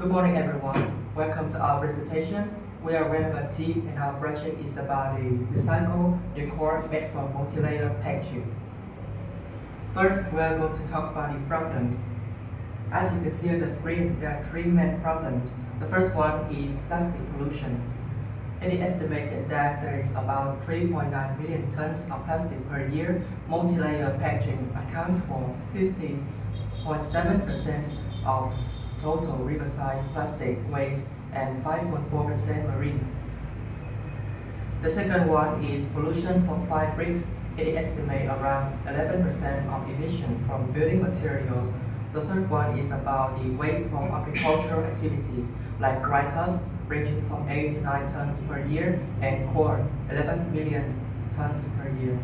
Good morning, everyone. Welcome to our presentation. We are RENOVA team, and our project is about the recycle decor made from multi-layer packaging. First, we are going to talk about the problems. As you can see on the screen, there are three main problems. The first one is plastic pollution. It is estimated that there is about 3.9 million tons of plastic per year. Multi-layer packaging accounts for 50.7% of total riverside plastic waste and 5.4% marine. The second one is pollution from fine bricks. It is estimated around 11% of emission from building materials. The third one is about the waste from agricultural activities like dry husk, ranging from 8 to 9 tons per year, and corn, 11 million tons per year.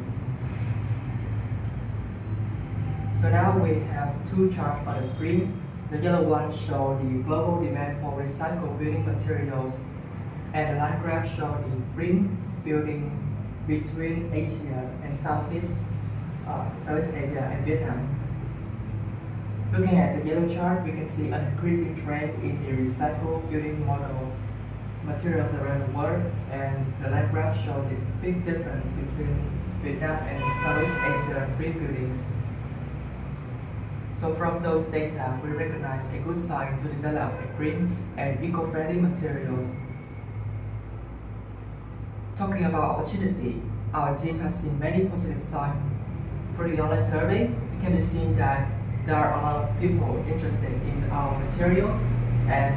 So now we have two charts on the screen. The yellow one shows the global demand for recycled building materials, and the line graph shows the green building between Asia and Southeast Asia and Vietnam. Looking at the yellow chart, we can see an increasing trend in the recycled building materials around the world, and the line graph shows the big difference between Vietnam and Southeast Asia green buildings. So from those data, we recognize a good sign to develop a green and eco-friendly materials. Talking about opportunity, our team has seen many positive signs. For the online survey, it can be seen that there are a lot of people interested in our materials, and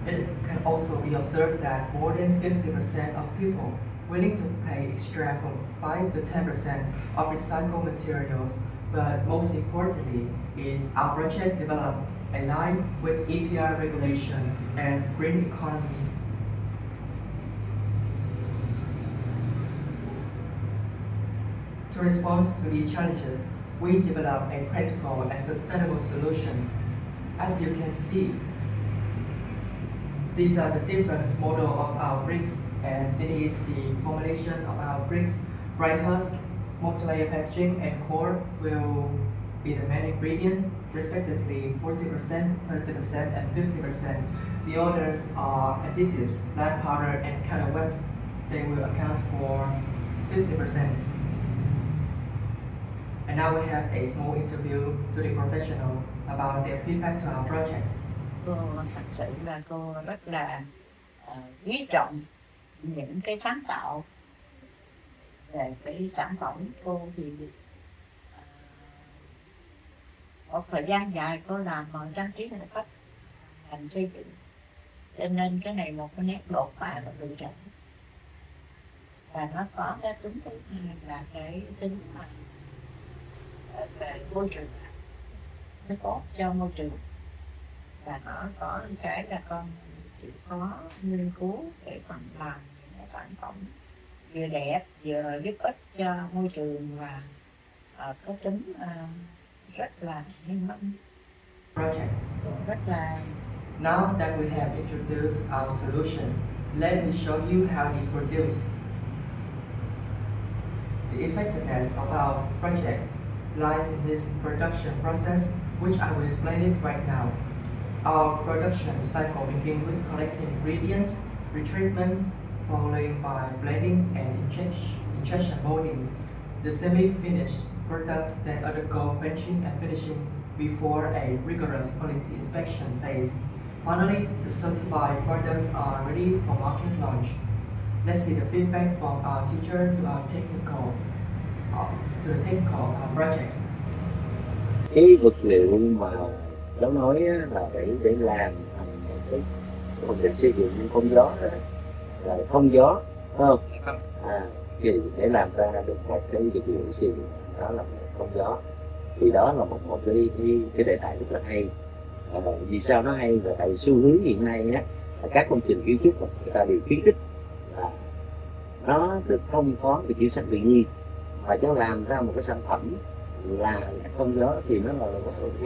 it can also be observed that more than 50% of people willing to pay extra for 5 to 10% of recycled materials. But most importantly is our project developed aligned with EPR regulation and green economy. To respond to these challenges, we developed a practical and sustainable solution. As you can see, these are the different models of our bricks, and it is the formulation of our bricks. Dry husk, multi-layer packaging, and core will be the main ingredients, respectively 40%, 30%, and 50%. The others are additives, black powder, and color wax. They will account for 50%. And now we have a small interview to the professional about their feedback to our project. Cô thật sự là cô rất là quý trọng những cái sáng tạo về cái sản phẩm. Cô thì một thời gian dài cô làm trang trí nội thất, ngành xây dựng, cho nên cái này một cái nét đột phá và tự trọng, và nó có cái tính thứ hai là cái tính về môi trường, nó tốt cho môi trường, và nó có cái là con chịu khó nghiên cứu để phần làm những cái sản phẩm vừa đẹp vừa giúp ích cho môi trường và có tính rất là nhân văn, rất là. Now that we have introduced our solution, let me show you how it is produced. The effectiveness of our project lies in this production process, which I will explain it right now. Our production cycle begins with collecting ingredients, retreatment, followed by blending and injection molding. The semi-finished products then undergo quenching and finishing before a rigorous quality inspection phase. Finally, the certified products are ready for market launch. Let's see the feedback from our teacher to our technical of our project. Cái vật liệu mà cháu nói là để làm thành một cái công trình xây dựng không gió là không gió, phải không? Thì để làm ra được một cái vật liệu xây dựng đó là không gió, thì đó là một cái đề tài rất là hay. Vì sao nó hay là tại xu hướng hiện nay á, là các công trình kiến trúc người ta đều khuyến khích là nó được thông thoáng về chiếu sáng tự nhiên, và cháu làm ra một cái sản phẩm là không gió thì nó là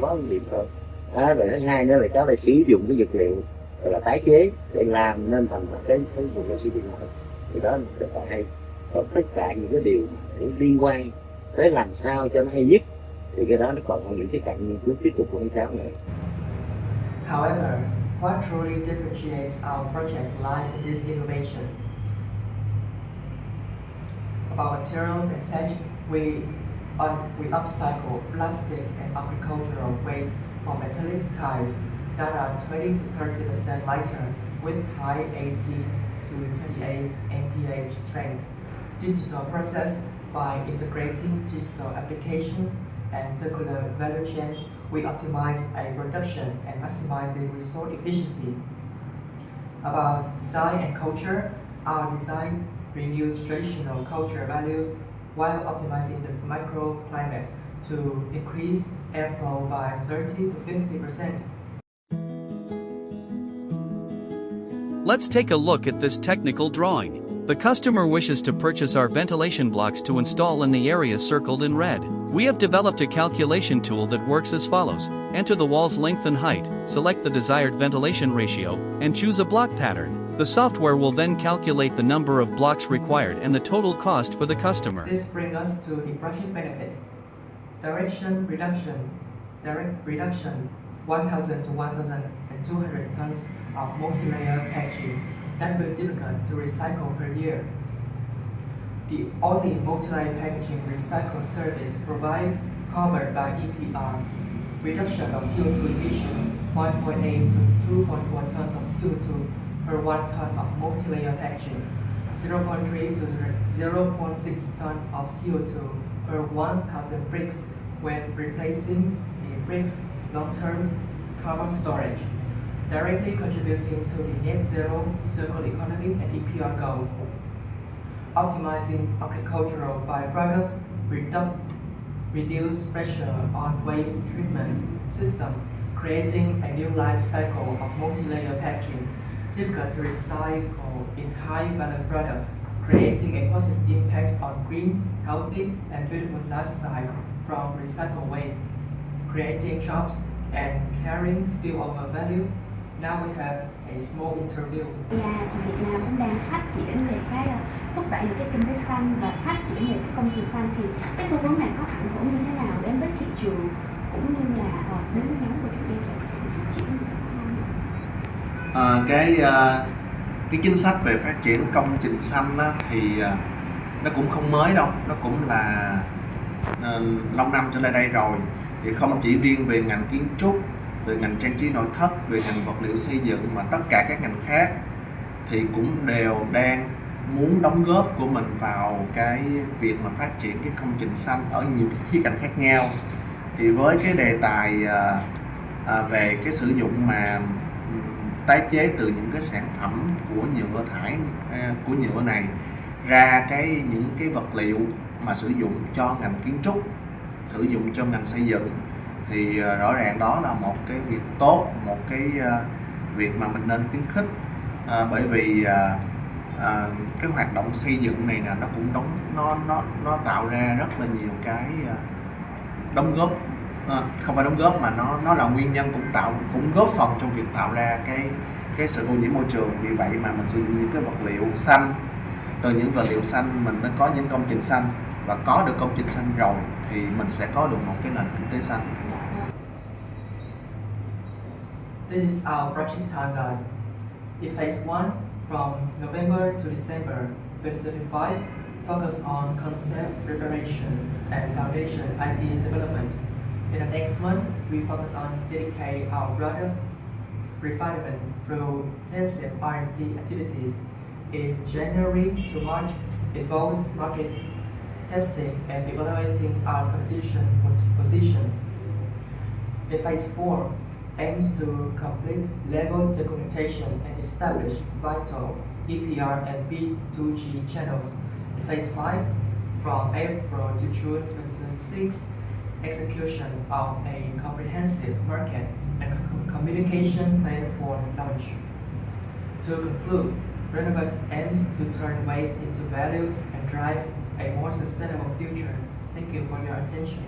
có điểm rồi. Rồi thứ hai nữa là cháu lại sử dụng cái vật liệu là tái chế để làm nên thành một cái vật liệu xây dựng này, thì đó là rất là hay. Còn tất cả những cái điều để liên quan tới làm sao cho nó hay nhất thì cái đó nó còn những cái cạnh nghiên cứu tiếp tục của các cháu nữa. However, what truly differentiates our project lies in this innovation. About materials and tech, we upcycle plastic and agricultural waste from metallic types that are 20 to 30% lighter with high 80 to 28 mph strength. Digital process by integrating digital applications and circular value chain, we optimize a production and maximize the resource efficiency. About design and culture, our design renews traditional culture values while optimizing the microclimate to increase airflow by 30 to 50%. Let's take a look at this technical drawing. The customer wishes to purchase our ventilation blocks to install in the areas circled in red. We have developed a calculation tool that works as follows. Enter the wall's length and height, select the desired ventilation ratio, and choose a block pattern. The software will then calculate the number of blocks required and the total cost for the customer. This brings us to the project benefit. Direct reduction 1,000 to 1,200 tons of multi-layer packaging that will be difficult to recycle per year. The only multi-layer packaging recycle service provided covered by EPR. Reduction of CO2 emission 1.8 to 2.4 tons of CO2 per 1 ton of multi-layer packaging, 0.3 to 0.6 ton of CO2 per 1,000 bricks when replacing the bricks long-term carbon storage, directly contributing to the net zero circular economy and EPR goal. Optimizing agricultural byproducts, reduce pressure on waste treatment system, creating a new life cycle of multi-layer packaging, difficult to recycle in high-value products, creating a positive impact on green, healthy, and beautiful lifestyle from recycled waste, creating jobs and carrying spillover value. Now we have a small interview. Thì Việt Nam cũng đang phát triển về cái thúc đẩy những cái kinh tế xanh và phát triển về cái công trình xanh, thì cái xu hướng này có ảnh hưởng như thế nào đến với thị trường cũng như là đến với nhóm của chúng em về phát triển? Cái chính sách về phát triển công trình xanh á, thì nó cũng không mới đâu, nó cũng là lâu năm trở lại đây rồi. Thì không chỉ riêng về ngành kiến trúc, về ngành trang trí nội thất, về ngành vật liệu xây dựng, mà tất cả các ngành khác thì cũng đều đang muốn đóng góp của mình vào cái việc mà phát triển cái công trình xanh ở nhiều khía cạnh khác nhau. Thì với cái đề tài về cái sử dụng mà tái chế từ những cái sản phẩm của nhựa thải của nhựa này ra những cái vật liệu mà sử dụng cho ngành kiến trúc, sử dụng cho ngành xây dựng, thì rõ ràng đó là một cái việc tốt, một cái việc mà mình nên khuyến khích, bởi vì cái hoạt động xây dựng này là nó cũng nó tạo ra rất là nhiều cái đóng góp, không phải đóng góp mà nó là nguyên nhân, cũng góp phần trong việc tạo ra cái sự ô nhiễm môi trường. Vì vậy mà mình sử dụng những cái vật liệu xanh, từ những vật liệu xanh mình mới có những công trình xanh, và có được công trình xanh rồi thì mình sẽ có được một cái nền kinh tế xanh. This is our project timeline. In phase 1, from November to December 2025, focus on concept preparation and foundation idea development. In the next month, we focus on dedicate our product refinement through intensive R&D activities. In January to March, involves market testing and evaluating our competition position. In phase 4, aims to complete level documentation and establish vital EPR and B2G channels. In phase 5, from April to June 2026, execution of a comprehensive market and communication plan for launch. To conclude, RENOVA aims to turn waste into value and drive a more sustainable future. Thank you for your attention.